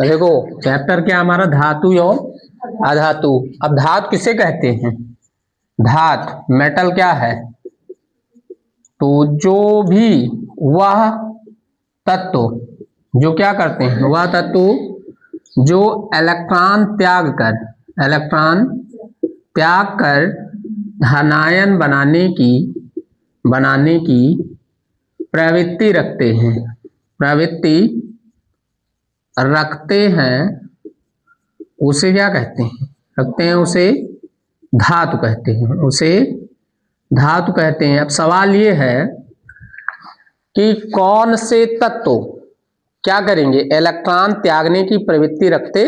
देखो चैप्टर क्या हमारा, धातु एवं अधातु। अब धातु किसे कहते हैं? धातु मेटल क्या है? तो जो भी वह तत्व जो क्या करते हैं, वह तत्व जो इलेक्ट्रॉन त्याग कर धनायन बनाने की प्रवृत्ति रखते हैं, उसे क्या कहते हैं? उसे धातु कहते हैं। अब सवाल ये है कि कौन से तत्व क्या करेंगे? इलेक्ट्रॉन त्यागने की प्रवृत्ति रखते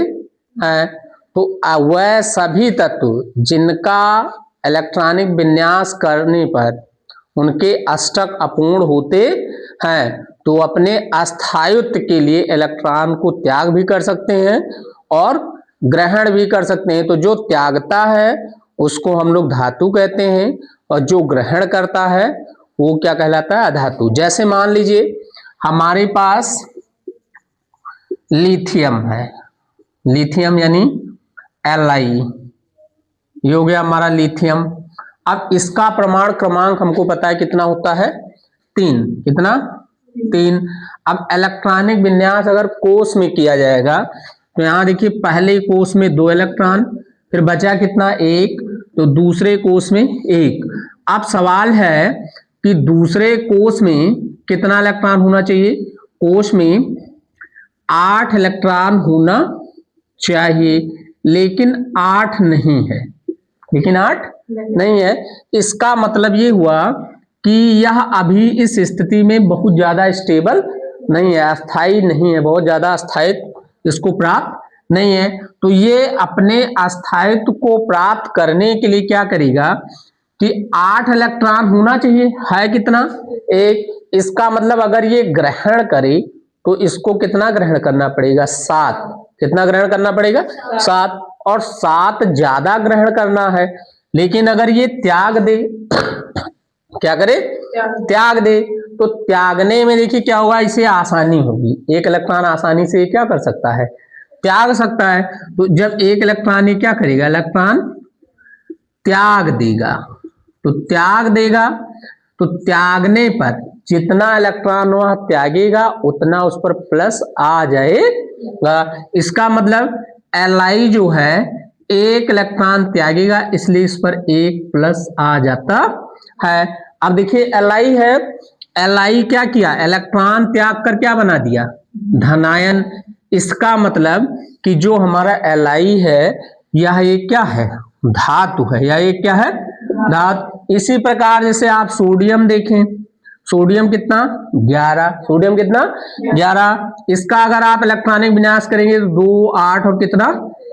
हैं। तो वह सभी तत्व जिनका इलेक्ट्रॉनिक विन्यास करने पर उनके अष्टक अपूर्ण होते हैं, तो अपने अस्थायित्व के लिए इलेक्ट्रॉन को त्याग भी कर सकते हैं और ग्रहण भी कर सकते हैं। तो जो त्यागता है उसको हम लोग धातु कहते हैं, और जो ग्रहण करता है वो क्या कहलाता है? अधातु। जैसे मान लीजिए हमारे पास लिथियम है, लिथियम यानी Li, ये हो गया हमारा लिथियम। अब इसका परमाणु क्रमांक हमको पता है कितना होता है? 3। कितना? 3। अब इलेक्ट्रॉनिक विन्यास अगर कोष में किया जाएगा तो यहां देखिए पहले कोष में 2 इलेक्ट्रॉन, फिर बचा कितना? 1, तो दूसरे कोष में 1। अब सवाल है कि दूसरे कोष में कितना इलेक्ट्रॉन होना चाहिए? कोष में 8 इलेक्ट्रॉन होना चाहिए, लेकिन 8 नहीं है। इसका मतलब ये हुआ कि यह अभी इस स्थिति में बहुत ज्यादा स्टेबल नहीं है, अस्थाई नहीं है, बहुत ज्यादा स्थायित्व इसको प्राप्त नहीं है। तो ये अपने अस्थायित्व को प्राप्त करने के लिए क्या करेगा कि 8 इलेक्ट्रॉन होना चाहिए, है कितना? 1। इसका मतलब अगर ये ग्रहण करे तो इसको कितना ग्रहण करना पड़ेगा? 7। कितना ग्रहण करना पड़ेगा? 7। और 7 ज्यादा ग्रहण करना है, लेकिन अगर ये त्याग दे, क्या करे? त्याग दे, तो त्यागने में देखिए क्या होगा, इसे आसानी होगी। 1 इलेक्ट्रॉन आसानी से क्या कर सकता है? त्याग सकता है। तो जब 1 इलेक्ट्रॉन ये क्या करेगा? इलेक्ट्रॉन त्याग देगा। तो त्यागने पर जितना इलेक्ट्रॉन वह त्यागेगा उतना उस पर प्लस आ जाएगा। इसका मतलब Li जो है 1 इलेक्ट्रॉन त्यागेगा, इसलिए इस पर 1 प्लस आ जाता है। अब देखिए Li है, Li क्या किया? इलेक्ट्रॉन त्याग कर क्या बना दिया? धनायन। इसका मतलब कि जो हमारा Li है यह एक क्या है? धातु है। यह एक क्या है? धातु। इसी प्रकार जैसे आप सोडियम देखें, सोडियम कितना? 11। सोडियम कितना? 11। इसका अगर आप इलेक्ट्रॉनिक विन्यास करेंगे तो 2, 8 और कितना?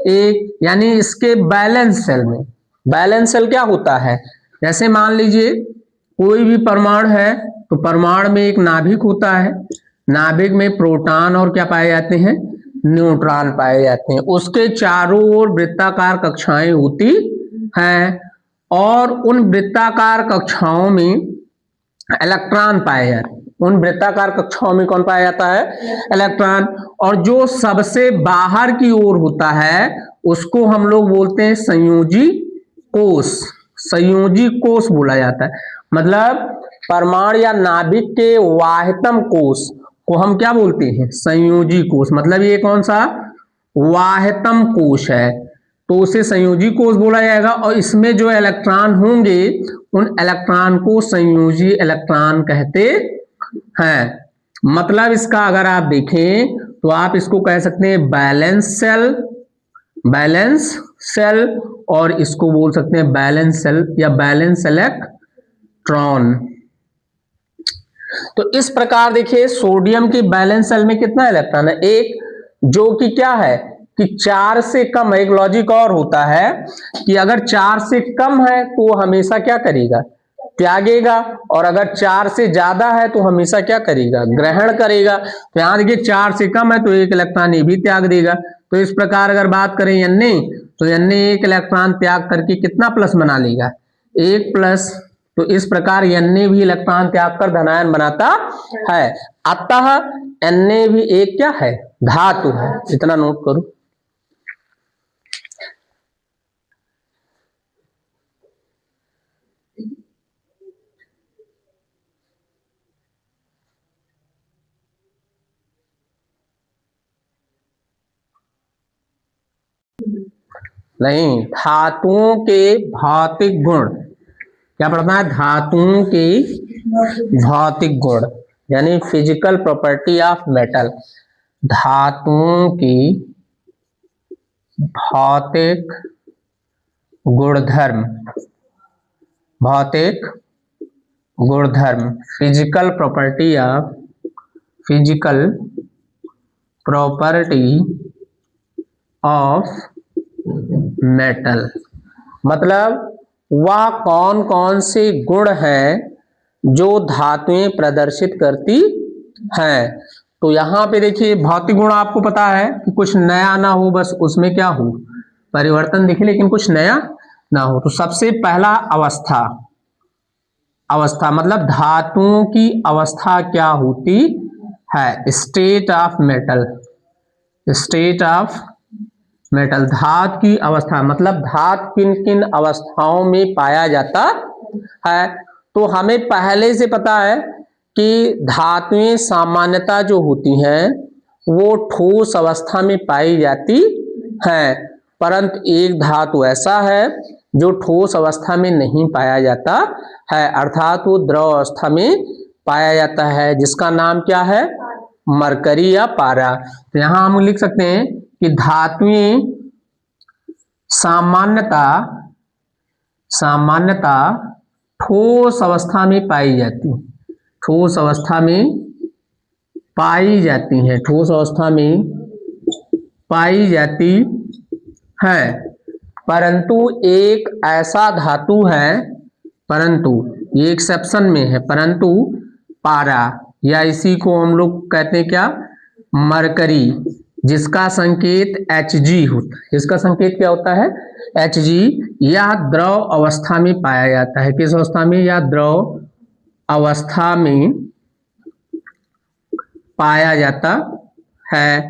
1। यानी इसके बैलेंस सेल में, बैलेंस सेल क्या होता है? जैसे मान लीजिए कोई भी परमाणु है तो परमाणु में एक नाभिक होता है, नाभिक में प्रोटॉन और क्या पाए जाते हैं? न्यूट्रॉन पाए जाते हैं। उसके चारों ओर वृत्ताकार कक्षाएं होती हैं, और उन वृत्ताकार कक्षाओं में इलेक्ट्रॉन पाए जाते हैं। उन वृत्ताकार कक्षाओं में कौन पाया जाता है? इलेक्ट्रॉन। और जो सबसे बाहर की ओर होता है उसको हम लोग बोलते हैं संयोजी कोष। संयोजी कोष बोला जाता है। मतलब परमाणु या नाभिक के वाह्यतम कोष को हम क्या बोलते हैं? संयोजी कोष। मतलब ये कौन सा? वाह्यतम कोष है, तो उसे संयोजी कोष बोला जाएगा। और इसमें जो इलेक्ट्रॉन होंगे उन इलेक्ट्रॉन को संयोजी इलेक्ट्रॉन कहते हैं। मतलब इसका अगर आप देखें तो आप इसको कह सकते हैं बैलेंस सेल, और इसको बोल सकते हैं बैलेंस सेल या बैलेंस इलेक्ट्रॉन। तो इस प्रकार देखिए सोडियम की बैलेंस सेल में कितना इलेक्ट्रॉन है? 1, जो कि क्या है कि 4 से कम है। एक लॉजिक और होता है कि अगर 4 से कम है तो हमेशा क्या करेगा? त्यागेगा, और अगर 4 से ज्यादा है तो हमेशा क्या करेगा? ग्रहण करेगा। तो यहां देखिए 4 से कम है तो 1 इलेक्ट्रॉन ये भी त्याग देगा। तो इस प्रकार अगर बात करें Na, तो Na 1 इलेक्ट्रॉन त्याग करके कितना प्लस बना लेगा? 1 प्लस। तो इस प्रकार Na भी इलेक्ट्रॉन त्याग कर धनायन बनाता है। अतः Na भी एक क्या है, धातु है, इतना नोट करो। नहीं, धातुओं के भौतिक गुण, क्या पढ़ना है, धातुओं की भौतिक गुण यानी फिजिकल प्रॉपर्टी ऑफ मेटल, धातुओं की भौतिक गुणधर्म, भौतिक गुणधर्म, physical property of, physical property of metal, मतलब वह कौन कौन से गुण हैं जो धातुएं प्रदर्शित करती हैं। तो यहाँ पे देखिए भौतिक गुण आपको पता है कि कुछ नया ना हो, बस उसमें क्या हो, परिवर्तन दिखे लेकिन कुछ नया ना हो। तो सबसे पहला अवस्था, अवस्था मतलब धातुओं की अवस्था क्या होती है, state of metal, state of metal, धातु की अवस्था मतलब धातु किन किन अवस्थाओं में पाया जाता है। तो हमें पहले से पता है कि धातुएं सामान्यतः जो होती हैं वो ठोस अवस्था में पाई जाती हैं, परंतु एक धातु ऐसा है जो ठोस अवस्था में नहीं पाया जाता है, अर्थात वो द्रव अवस्था में पाया जाता है, जिसका नाम क्या है, मरकरी या पारा। तो यहां हम लिख सकते हैं कि धातुएं सामान्यतः ठोस अवस्था में पाई जाती, ठोस अवस्था में पाई जाती हैं, ठोस अवस्था में पाई जाती है, परंतु एक ऐसा धातु है, परंतु ये एक्सेप्शन में है, परंतु पारा या इसी को हम लोग कहते हैं क्या, मरकरी, जिसका संकेत Hg होता है, इसका संकेत क्या होता है, Hg, यह द्रव अवस्था में पाया जाता है, किस अवस्था में, या द्रव अवस्था में पाया जाता है,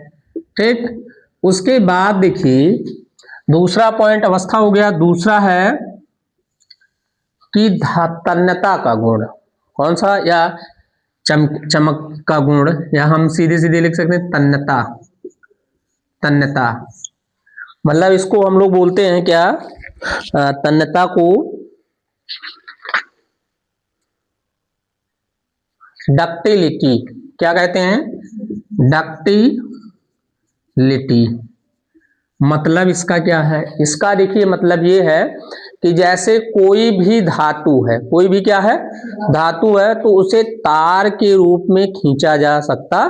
ठीक। उसके बाद देखिए दूसरा पॉइंट अवस्था हो गया, दूसरा है कि तन्यता का गुण, कौन सा, या चमक का गुण, या हम सीधे सीधे लिख सकते हैं तन्यता, तन्यता मतलब इसको हम लोग बोलते हैं क्या, तन्यता को डक्टिलिटी, क्या कहते हैं, डक्टिलिटी, मतलब इसका क्या है, इसका देखिए मतलब ये है कि जैसे कोई भी धातु है, कोई भी क्या है, धातु है, तो उसे तार के रूप में खींचा जा सकता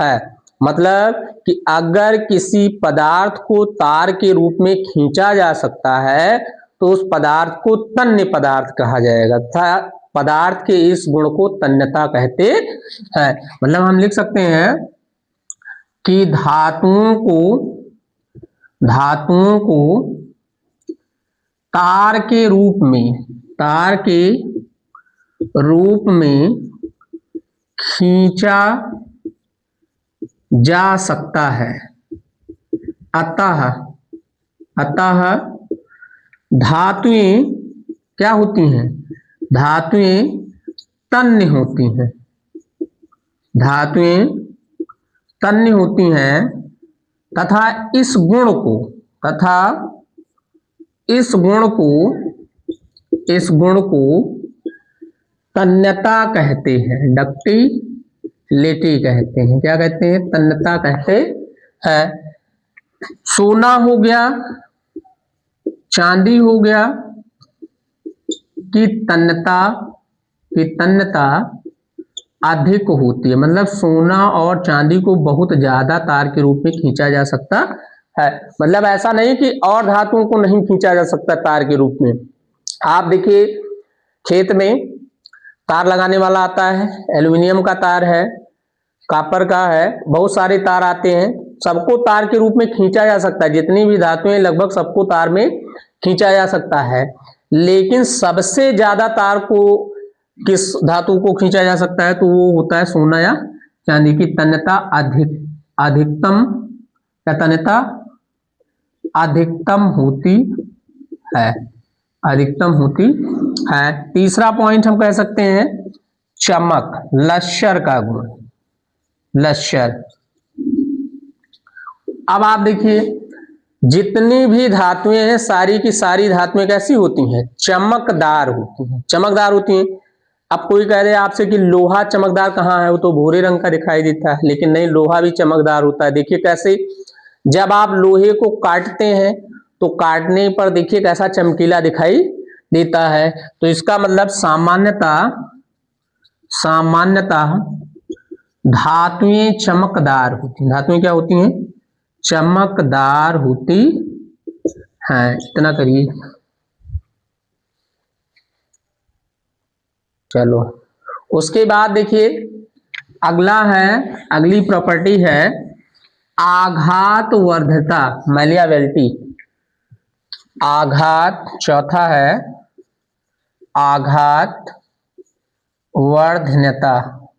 है, मतलब कि अगर किसी पदार्थ को तार के रूप में खींचा जा सकता है तो उस पदार्थ को तन्य पदार्थ कहा जाएगा, तथा पदार्थ के इस गुण को तन्यता कहते हैं। मतलब हम लिख सकते हैं कि धातुओं को तार के रूप में खींचा जा सकता है, अतः धातुएं क्या होती हैं, धातुएं तन्य होती हैं, धातुएं तन्य होती हैं, तथा इस गुण को तन्यता कहते हैं, डक्टिलिटी कहते हैं, क्या कहते हैं, तन्यता कहते हैं। सोना हो गया, चांदी हो गया, की तन्यता अधिक होती है, मतलब सोना और चांदी को बहुत ज्यादा तार के रूप में खींचा जा सकता है, मतलब ऐसा नहीं कि और धातुओं को नहीं खींचा जा सकता तार के रूप में। आप देखिए खेत में तार लगाने वाला आता है, एल्युमिनियम का तार है, कॉपर का है, बहुत सारे तार आते हैं, सबको तार के रूप में खींचा जा सकता है, जितनी भी धातुएं लगभग सबको तार में खींचा जा सकता है, लेकिन सबसे ज्यादा तार को किस धातु को खींचा जा सकता है, तो वो होता है सोना या चांदी की तन्यता अधिकतम या तन्यता अधिकतम होती है, अधिकतम होती है। तीसरा पॉइंट हम कह सकते हैं चमक, लश्यर का गुण, लश्यर। अब आप देखिए जितनी भी धातुएं हैं सारी की सारी धातुएं कैसी होती हैं, चमकदार होती हैं, चमकदार होती हैं। अब कोई कह दे आपसे कि लोहा चमकदार कहाँ है, वो तो भूरे रंग का दिखाई देता है, लेकिन नहीं, लोहा भी चमकदार होता है। देखिए कैसे, जब आप लोहे को काटते हैं तो काटने पर देखिए कैसा चमकीला दिखाई देता है। तो इसका मतलब सामान्यतः धातुएं चमकदार होती हैं, धातुएं क्या होती हैं, चमकदार होती हैं। इतना करिए, चलो उसके बाद देखिए अगला है, अगली प्रॉपर्टी है आघात वर्धता, मैलियाबिलिटी। आघात, चौथा है आघात वर्धन्यता,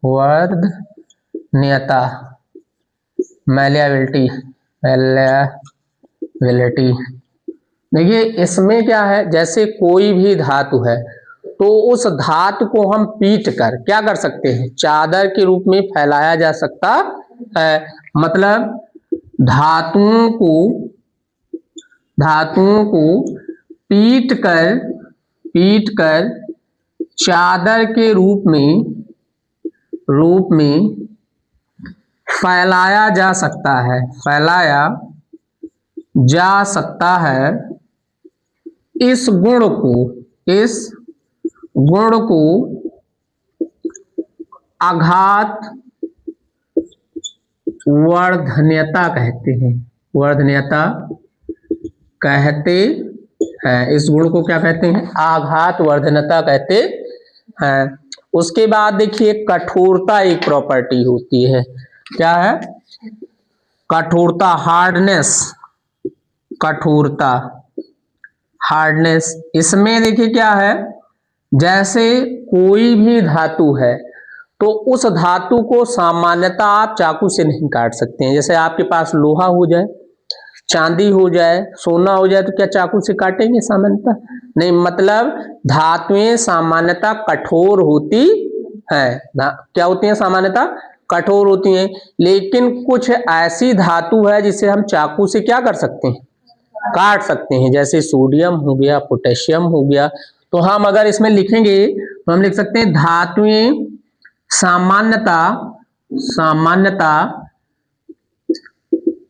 वर्धन्यता, मैलियाबिलिटी, मैलियाबिलिटी। देखिए इसमें क्या है, जैसे कोई भी धातु है तो उस धातु को हम पीट कर क्या कर सकते हैं, चादर के रूप में फैलाया जा सकता है। मतलब धातुओं को पीट कर चादर के रूप में फैलाया जा सकता है, फैलाया जा सकता है। इस गुण को आघात वर्धन्यता कहते हैं, वर्धन्यता कहते हैं। इस गुण को क्या कहते हैं, आघात वर्धन्यता कहते हैं। उसके बाद देखिए कठोरता एक प्रॉपर्टी होती है, क्या है, कठोरता, हार्डनेस, कठोरता, हार्डनेस। इसमें देखिए क्या है, जैसे कोई भी धातु है तो उस धातु को सामान्यतः आप चाकू से नहीं काट सकते हैं। जैसे आपके पास लोहा हो जाए, चांदी हो जाए, सोना हो जाए, तो क्या चाकू से काटेंगे सामान्यतः, नहीं। मतलब धातुएं सामान्यतः कठोर होती हैं, क्या होती हैं, सामान्यतः कठोर होती हैं। लेकिन कुछ ऐसी धातु है जिसे हम चाकू से क्या कर सकते हैं, काट सकते हैं। जैसे सोडियम हो गया, पोटेशियम हो गया। तो हम अगर इसमें लिखेंगे तो हम लिख सकते हैं धातुएं सामान्यतः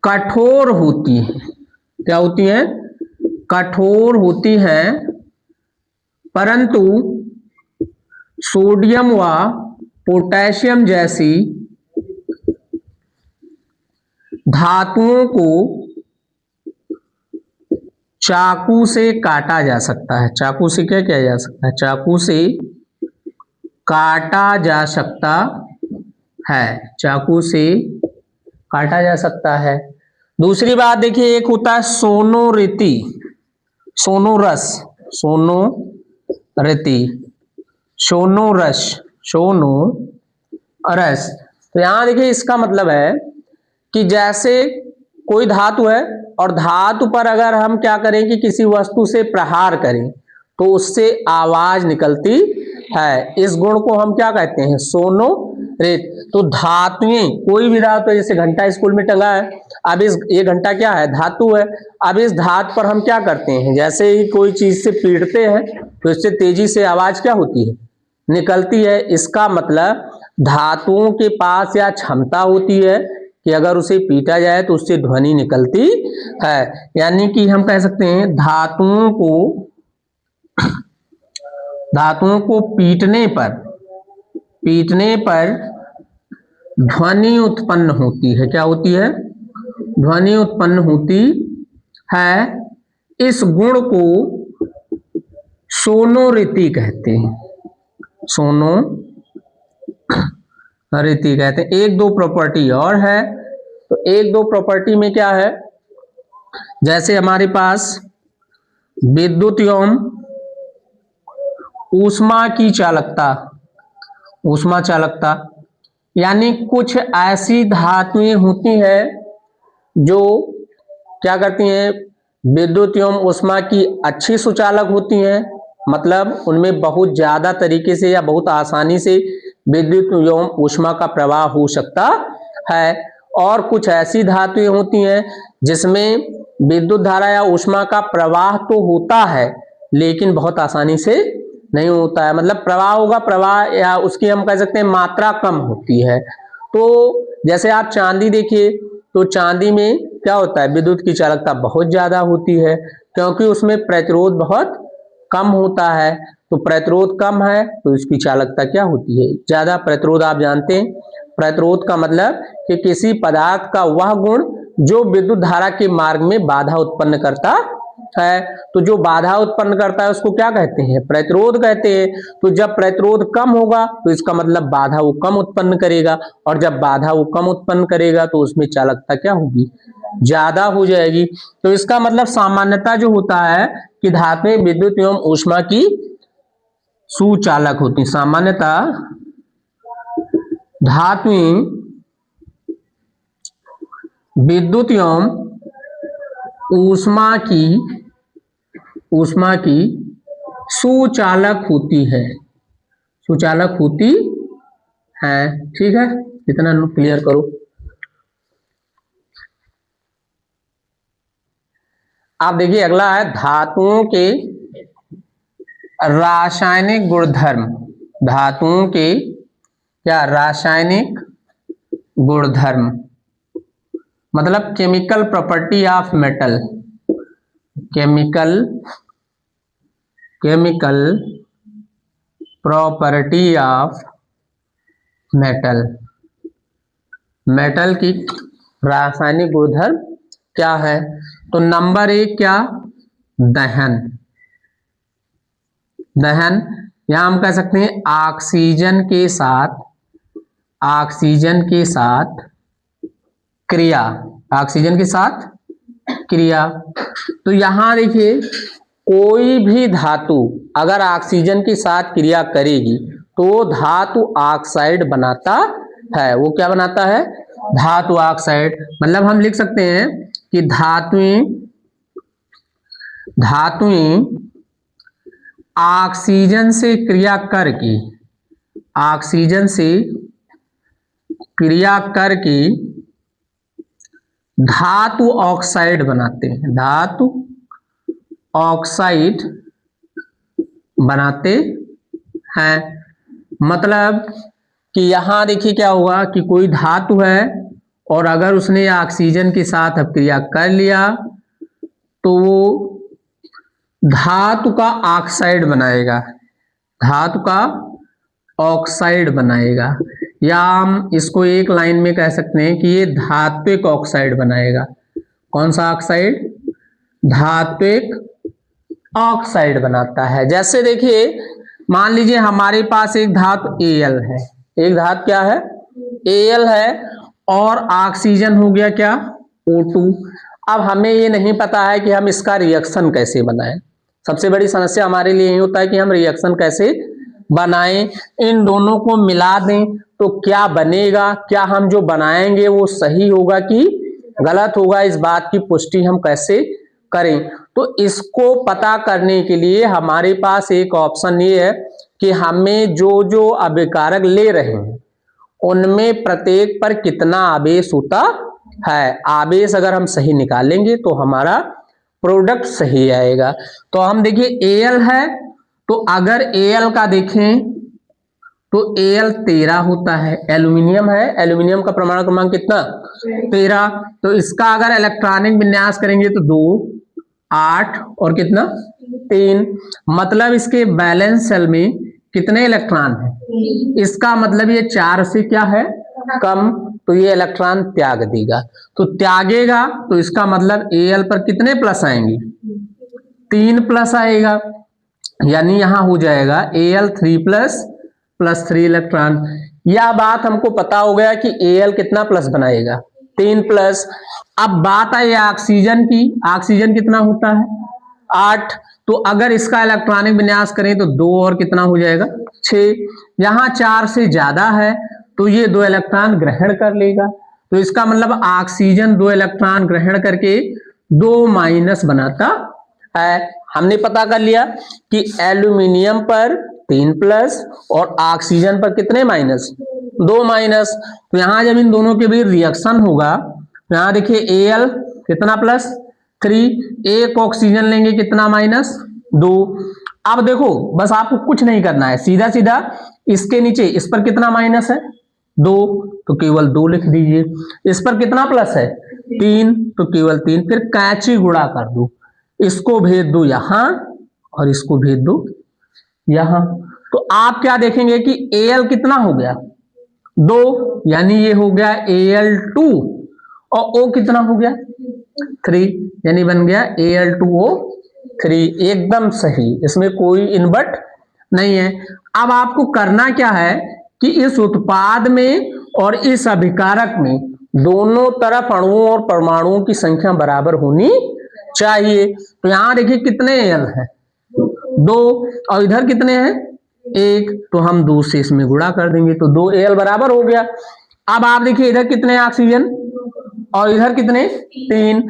कठोर होती है, क्या होती है, कठोर होती है। परंतु सोडियम व पोटेशियम जैसी धातुओं को चाकू से काटा जा सकता है, चाकू से क्या किया जा सकता है, चाकू से काटा जा सकता है, चाकू से काटा जा सकता है। दूसरी बात देखिए, एक होता है सोनोरिति, सोनोरस, सोनोरिति, सोनोरस, सोनोरस। तो यहां देखिए इसका मतलब है कि जैसे कोई धातु है और धातु पर अगर हम क्या करें कि किसी वस्तु से प्रहार करें तो उससे आवाज निकलती है। इस गुण को हम क्या कहते हैं, सोनोरित। तो धातुएं, कोई भी धातु, जैसे घंटा स्कूल में टंगा है, अब ये घंटा क्या है, धातु है। अब इस धातु पर हम क्या करते हैं, जैसे ही कोई चीज से पीटते हैं तो इससे तेजी से आवाज क्या होती है, निकलती है। इसका मतलब धातुओं के पास या क्षमता होती है कि अगर उसे पीटा जाए तो उससे ध्वनि निकलती है। यानी कि हम कह सकते हैं धातुओं को पीटने पर ध्वनि उत्पन्न होती है, क्या होती है, ध्वनि उत्पन्न होती है। इस गुण को सोनोरिति कहते हैं, सोनोरिति कहते हैं। एक दो प्रॉपर्टी और है, तो एक दो प्रॉपर्टी में क्या है, जैसे हमारे पास विद्युत एवं ऊष्मा की चालकता, ऊष्मा चालकता, यानी कुछ ऐसी धातुएं होती हैं जो क्या करती हैं, विद्युत एवं ऊष्मा की अच्छी सुचालक होती हैं, मतलब उनमें बहुत ज्यादा तरीके से या बहुत आसानी से विद्युत एवं ऊष्मा का प्रवाह हो सकता है। और कुछ ऐसी धातुएं होती हैं जिसमें विद्युत धारा या ऊष्मा का प्रवाह तो होता है लेकिन बहुत आसानी से नहीं होता है, मतलब प्रवाह होगा, प्रवाह या उसकी हम कह सकते हैं मात्रा कम होती है। तो जैसे आप चांदी देखिए, तो चांदी में क्या होता है, विद्युत की चालकता बहुत ज्यादा होती है क्योंकि उसमें प्रतिरोध बहुत कम होता है। तो प्रतिरोध कम है तो इसकी चालकता क्या होती है, ज्यादा। प्रतिरोध आप जानते हैं, प्रतिरोध का मतलब कि किसी पदार्थ का वह गुण जो विद्युत धारा के मार्ग में बाधा उत्पन्न करता है। तो जो बाधा उत्पन्न करता है उसको क्या कहते हैं, प्रतिरोध कहते हैं। तो जब प्रतिरोध कम होगा तो इसका मतलब बाधा वो कम उत्पन्न करेगा, और जब बाधा वो कम उत्पन्न करेगा तो उसमें चालकता क्या होगी, ज्यादा हो जाएगी। तो इसका मतलब सामान्यतः जो होता है कि धातुएं विद्युत एवं ऊष्मा की सुचालक होती, सामान्यतः धातुएं विद्युत एवं ऊष्मा की सुचालक होती है, सुचालक होती है। ठीक है, इतना क्लियर करो। आप देखिए अगला है धातुओं के रासायनिक गुणधर्म। धातुओं के क्या रासायनिक गुणधर्म, मतलब chemical property of metal. Chemical property of metal, metal की रासायनिक गुणधर्म क्या है। तो नंबर एक क्या, दहन। दहन यहां हम कह सकते हैं ऑक्सीजन के साथ क्रिया, ऑक्सीजन के साथ क्रिया। तो यहां देखिए कोई भी धातु अगर ऑक्सीजन के साथ क्रिया करेगी तो वो धातु ऑक्साइड बनाता है। वो क्या बनाता है, धातु ऑक्साइड। मतलब हम लिख सकते हैं कि धातुएं ऑक्सीजन से क्रिया करके धातु ऑक्साइड बनाते हैं, धातु ऑक्साइड बनाते हैं। मतलब कि यहां देखिए क्या होगा कि कोई धातु है और अगर उसने ऑक्सीजन के साथ अब क्रिया कर लिया तो वो धातु का ऑक्साइड बनाएगा, धातु का ऑक्साइड बनाएगा। या हम इसको एक लाइन में कह सकते हैं कि ये धात्विक ऑक्साइड बनाएगा। कौन सा ऑक्साइड, धात्विक ऑक्साइड बनाता है। जैसे देखिए मान लीजिए हमारे पास एक धातु Al है, एक धातु क्या है, Al है, और ऑक्सीजन हो गया क्या, O2। अब हमें ये नहीं पता है कि हम इसका रिएक्शन कैसे बनाएं। सबसे बड़ी समस्या हमारे लिए ये होता है कि हम रिएक्शन कैसे बनाएं, इन दोनों को मिला दें तो क्या बनेगा, क्या हम जो बनाएंगे वो सही होगा कि गलत होगा, इस बात की पुष्टि हम कैसे करें। तो इसको पता करने के लिए हमारे पास एक ऑप्शन ये है कि हमें जो जो अभिकारक ले रहे हैं उनमें प्रत्येक पर कितना आवेश होता है। आवेश अगर हम सही निकालेंगे तो हमारा प्रोडक्ट सही आएगा। तो हम देखिए Al है, तो अगर Al का देखें तो Al 13 होता है। एल्यूमिनियम है, एल्यूमिनियम का परमाणु क्रमांक कितना, 13। तो इसका अगर इलेक्ट्रॉनिक विन्यास करेंगे तो 2, 8 और कितना, 3। मतलब इसके बैलेंस शेल में कितने इलेक्ट्रॉन है, इसका मतलब ये 4 से क्या है, कम। तो ये इलेक्ट्रॉन त्याग देगा। तो त्यागेगा तो इसका मतलब Al पर कितने प्लस आएंगे, 3 प्लस आएगा। यानी यहां हो जाएगा Al 3+ प्लस 3 इलेक्ट्रॉन। यह बात हमको पता हो गया कि Al कितना प्लस बनाएगा, 3+। अब बात आई ऑक्सीजन की, ऑक्सीजन कितना होता है, 8। तो अगर इसका इलेक्ट्रॉनिक विन्यास करें तो 2 और कितना हो जाएगा, 6। यहां 4 से ज्यादा है तो ये 2 इलेक्ट्रॉन ग्रहण कर लेगा। तो इसका मतलब ऑक्सीजन 2 इलेक्ट्रॉन ग्रहण करके 2 माइनस बनाता है। हमने पता कर लिया कि एल्यूमिनियम पर 3 प्लस और ऑक्सीजन पर कितने माइनस, 2 माइनस। तो यहां जब इन दोनों के बीच रिएक्शन होगा, यहां देखिए Al कितना प्लस 3, एक ऑक्सीजन लेंगे कितना माइनस 2। अब देखो बस आपको कुछ नहीं करना है, सीधा सीधा इसके नीचे इस पर कितना माइनस है 2, तो केवल 2 लिख दीजिए। इस पर कितना प्लस है 3, तो केवल 3। फिर कैची गुणा कर दो, इसको भेज दो यहां और इसको भेज दो यहां। तो आप क्या देखेंगे कि Al कितना हो गया 2, यानी ये हो गया Al2, और O कितना हो गया 3, यानी बन गया Al2O3। एकदम सही, इसमें कोई इनवर्ट नहीं है। अब आपको करना क्या है कि इस उत्पाद में और इस अभिकारक में दोनों तरफ अणुओं और परमाणुओं की संख्या बराबर होनी चाहिए। तो यहां देखिए कितने Al हैं 2, और इधर कितने हैं 1, तो हम 2 से इसमें गुणा कर देंगे तो 2 Al बराबर हो गया। अब आप देखिए इधर कितने ऑक्सीजन और इधर कितने 3।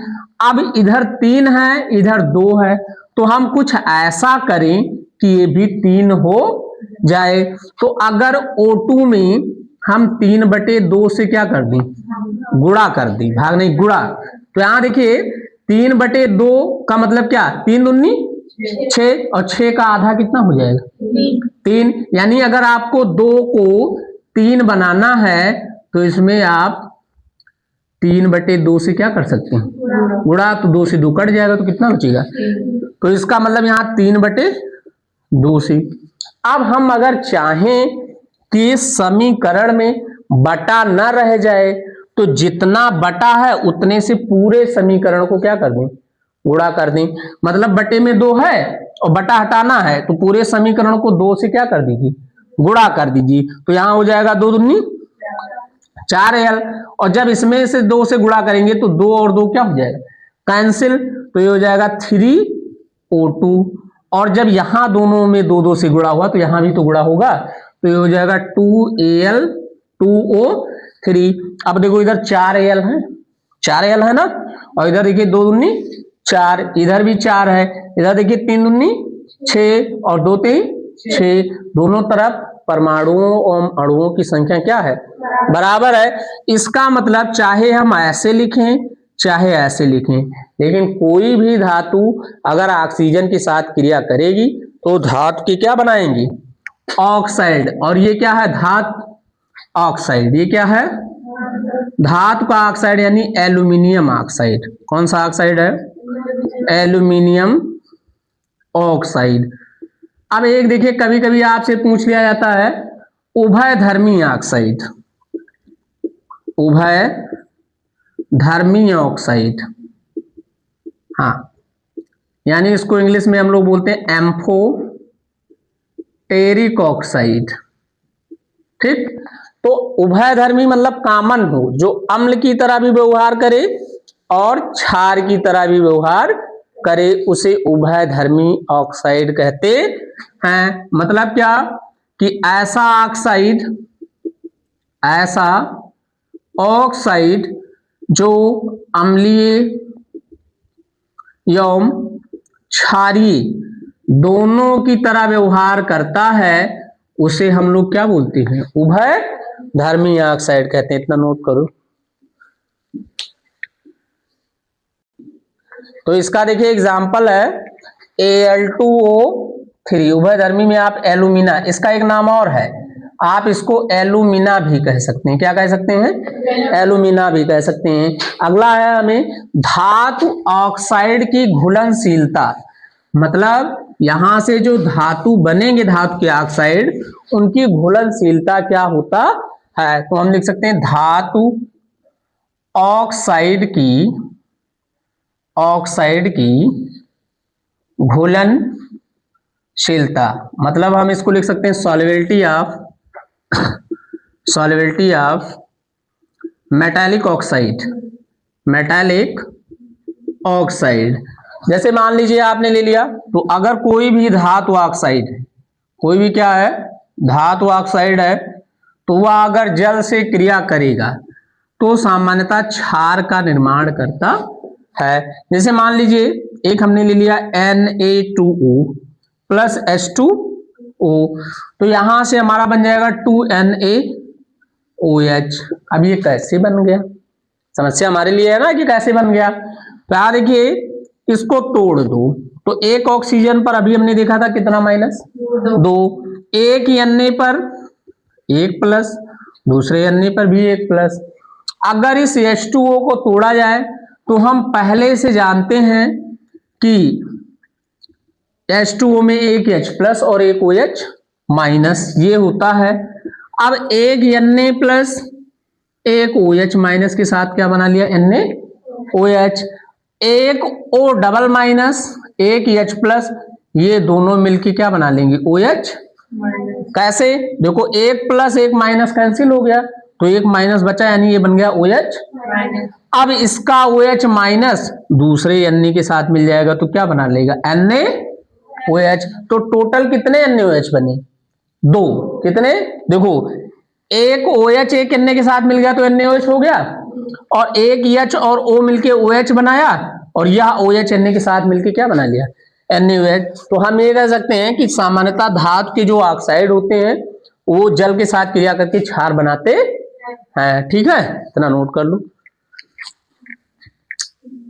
अब इधर 3 है इधर 2 है, तो हम कुछ ऐसा करें कि ये भी 3 हो जाए। तो अगर O2 में हम 3/2 से क्या कर दें, गुणा कर दें, भाग नहीं गुणा। तो यहां देखिए 3/2 का मतलब क्या, 3 दूनी 6, और 6 का आधा कितना हो जाएगा 3। यानी अगर आपको 2 को 3 बनाना है तो इसमें आप 3/2 से क्या कर सकते हैं गुणा, तो 2 से 2 कट जाएगा तो कितना बचेगा। तो इसका मतलब यहाँ 3/2 से। अब हम अगर चाहें कि इस समीकरण में बटा न रह जाए तो जितना बटा है उतने से पूरे समीकरण को क्या कर दें, गुणा कर दें। मतलब बटे में 2 है और बटा हटाना है तो पूरे समीकरण को 2 से क्या कर दीजिए, गुणा कर दीजिए। तो यहां हो जाएगा 2 दूनी 4Al, और जब इसमें से 2 से गुणा करेंगे तो 2 और 2 क्या हो जाएगा कैंसिल, तो ये हो जाएगा 3O2। और जब यहां दोनों में 2 से गुणा हुआ तो यहां भी तो गुणा होगा, तो ये हो जाएगा 2Al2O3। अब देखो इधर 4Al है, 4Al है ना, और इधर देखिए 2 दूनी 4, इधर भी 4 है, इधर देखिए 3 दूनी 6 और 2 3 6। दोनों तरफ परमाणुओं और अणुओं की संख्या क्या है, बराबर है। इसका मतलब चाहे हम ऐसे लिखें चाहे ऐसे लिखें, लेकिन कोई भी धातु अगर ऑक्सीजन के साथ क्रिया करेगी तो धातु की क्या बनाएंगी, ऑक्साइड। और ये क्या है, धातु ऑक्साइड। ये क्या है, धातु का ऑक्साइड यानी एल्यूमिनियम ऑक्साइड। कौन सा ऑक्साइड है, एल्यूमिनियम ऑक्साइड। अब एक देखिए कभी कभी आपसे पूछ लिया जाता है उभयधर्मी ऑक्साइड, उभय धर्मी ऑक्साइड, हाँ, यानी इसको इंग्लिश में हम लोग बोलते हैं एम्फोटेरिक ऑक्साइड। ठीक, तो उभयधर्मी मतलब कॉमन हो, जो अम्ल की तरह भी व्यवहार करे और क्षार की तरह भी व्यवहार करे, उसे उभयधर्मी ऑक्साइड कहते हैं। मतलब क्या कि ऐसा ऑक्साइड, ऐसा ऑक्साइड जो अम्लीय एवं क्षारीय दोनों की तरह व्यवहार करता है, उसे हम लोग क्या बोलते हैं, उभयधर्मी ऑक्साइड कहते हैं। इतना नोट करो। तो इसका देखिए एग्जांपल है Al2O3, उभयधर्मी में आप एल्यूमिना, इसका एक नाम और है, आप इसको एल्यूमिना भी कह सकते हैं। क्या कह सकते हैं, एल्यूमिना भी कह सकते हैं। अगला है हमें धातु ऑक्साइड की घुलनशीलता, मतलब यहां से जो धातु बनेंगे, धातु के ऑक्साइड, उनकी घुलनशीलता क्या होता है। तो हम लिख सकते हैं धातु ऑक्साइड की घुलनशीलता, मतलब हम इसको लिख सकते हैं सॉल्युबिलिटी ऑफ मेटालिक ऑक्साइड। जैसे मान लीजिए आपने ले लिया, तो अगर कोई भी धातु ऑक्साइड है, कोई भी क्या है, धातु ऑक्साइड है, तो वह अगर जल से क्रिया करेगा तो सामान्यतः क्षार का निर्माण करता है। जैसे मान लीजिए एक हमने ले लिया Na2O प्लस H2O, तो यहां से हमारा बन जाएगा 2NaOH। अब ये कैसे बन गया, समस्या हमारे लिए है ना कि कैसे बन गया। तो यार देखिए इसको तोड़ दो, तो एक ऑक्सीजन पर अभी हमने देखा था कितना माइनस, 2, एक Na पर एक प्लस, दूसरे Na पर भी एक प्लस। अगर इस H2O को तोड़ा जाए तो हम पहले से जानते हैं कि H2O में एक H प्लस और एक OH माइनस ये होता है। अब एक Na प्लस एक OH माइनस के साथ क्या बना लिया, NaOH, एक O डबल माइनस एक H प्लस, ये दोनों मिलके क्या बना लेंगे, OH। कैसे, देखो एक प्लस एक माइनस कैंसिल हो गया तो एक माइनस बचा, यानी ये बन गया OH। अब इसका OH माइनस दूसरे Na के साथ मिल जाएगा तो क्या बना लेगा, NaOH। तो टोटल कितने NaOH बने, 2। कितने, देखो एक OH एक Na के साथ मिल गया तो NaOH हो गया, और एक H और O मिलके OH बनाया, और यह OH Na के साथ मिलके क्या बना लिया, NaOH। तो हम ये कह सकते हैं कि सामान्यतः धातु के जो ऑक्साइड होते हैं वो जल के साथ क्रिया करके क्षार बनाते हैं। ठीक है, इतना नोट कर लो।